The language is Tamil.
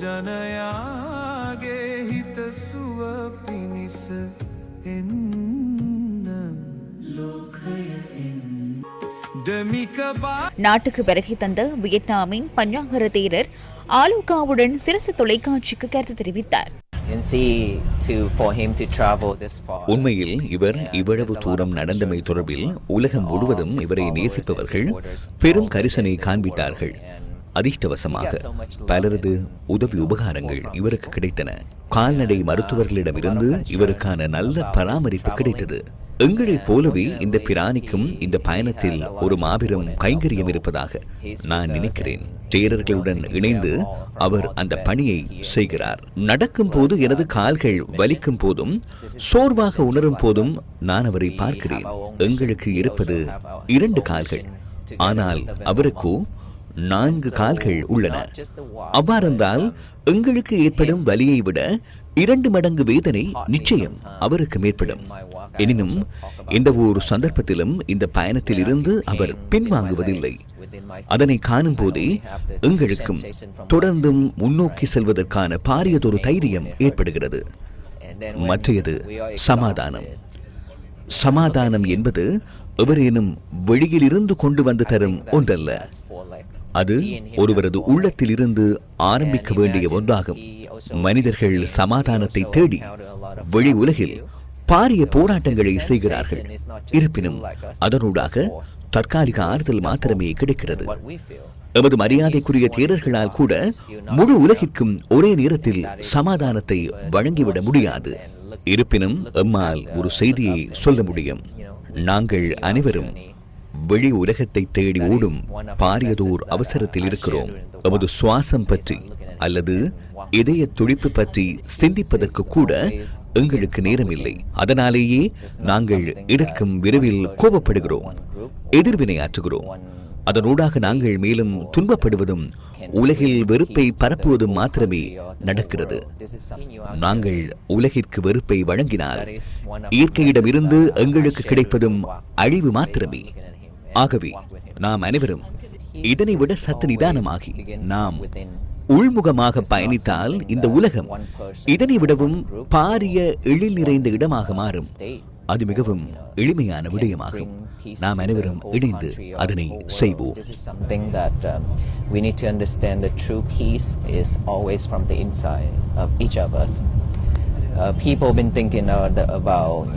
ජනයාගේ හිත සුව පිණිස එන්න ලෝකය நாட்டுக்கு வருகை தந்த வியட்நாமின் பஞ்சாங்கர தேரர் ஆலோகாவுடன் சிரசு தொலைக்காட்சிக்கு கருத்து தெரிவித்தார். உண்மையில் இவர் இவ்வளவு தூரம் நடந்தமை தொடர்பில் உலகம் முழுவதும் இவரை நேசிப்பவர்கள் பெரும் கரிசனை காண்பித்தார்கள். அதிர்ஷ்டவசமாக பலரது உதவி உபகாரங்கள் இவருக்கு கிடைத்தன. கால்நடை மருத்துவர்களிடமிருந்து இவருக்கான நல்ல பராமரிப்பு கிடைத்தது. எங்களைப் போலவே இந்த பிராணிக்கும் இந்த பயணத்தில் ஒரு மாபெரும் கைங்கரியம் இருப்பதாக நான் நினைக்கிறேன். தேரர்களுடன் இணைந்து அவர் அந்த பணியை செய்கிறார். நடக்கும் போது எனது கால்கள் வலிக்கும் போதும் சோர்வாக உணரும் போதும் நான் அவரை பார்க்கிறேன். எங்களுக்கு இருப்பது 2 கால்கள், ஆனால் அவருக்கோ 4 கால்கள் உள்ளன. அவ்வாறென்றால் எங்களுக்கு ஏற்படும் வலியை விட 2 மடங்கு வேதனை நிச்சயம் அவருக்கு மேற்படும். எனினும் எந்த ஒரு சந்தர்ப்பத்திலும் இந்த பயணத்தில் இருந்து அவர் பின்வாங்குவதில்லை. அதனை காணும் போதே எங்களுக்கும் தொடர்ந்தும் முன்னோக்கி செல்வதற்கான பாரியதொரு தைரியம் ஏற்படுகிறது. மற்றையது சமாதானம். சமாதானம் என்பது எவரேனும் வெளியிலிருந்து கொண்டு வந்து தரும் ஒன்றல்ல. அது ஒருவரது உள்ளத்தில் இருந்து ஆரம்பிக்க வேண்டிய ஒன்றாகும். மனிதர்கள் சமாதானத்தை தேடி வெளி உலகில் பாரிய போராட்டங்களை செய்கிறார்கள். இருப்பினும் அதனூடாக தற்காலிக ஆறுதல் மாத்திரமே கிடைக்கிறது. எமது மரியாதைக்குரிய தேரர்களால் கூட முழு உலகிற்கும் ஒரே நேரத்தில் சமாதானத்தை வழங்கிவிட முடியாது. இருப்பினும் எம்மால் ஒரு செய்தியை சொல்ல முடியும். நாங்கள் அனைவரும் வெளி உலகத்தை தேடி ஓடும் பாரியதோர் அவசரத்தில் இருக்கிறோம். எமது சுவாசம் பற்றி அல்லது இதய துடிப்பு பற்றி சிந்திப்பதற்கு கூட எங்களுக்கு நேரமில்லை. அதனாலேயே நாங்கள் இதற்கும் விரைவில் கோபப்படுகிறோம், எதிர்வினையாற்றுகிறோம். அதனூடாக நாங்கள் மேலும் துன்பப்படுவதும் உலகில் வெறுப்பை பரப்புவதும் மாத்திரமே நடக்கிறது. நாங்கள் உலகிற்கு வெறுப்பை வழங்கினால் இயற்கையிடமிருந்து எங்களுக்கு கிடைப்பதும் அழிவு மாத்திரமே. ஆகவே நாம் அனைவரும் இதனை விட சற்று நிதானமாகி நாம் உள்முகமாக பயணித்தால் இந்த உலகம் இதனை விடவும் பாரிய எழில் நிறைந்த இடமாக மாறும். அது மிகவும் எளிமையான விடயமாகும். நாம் அனைவரும் இணைந்து அதனை செய்வோம். People been thinking about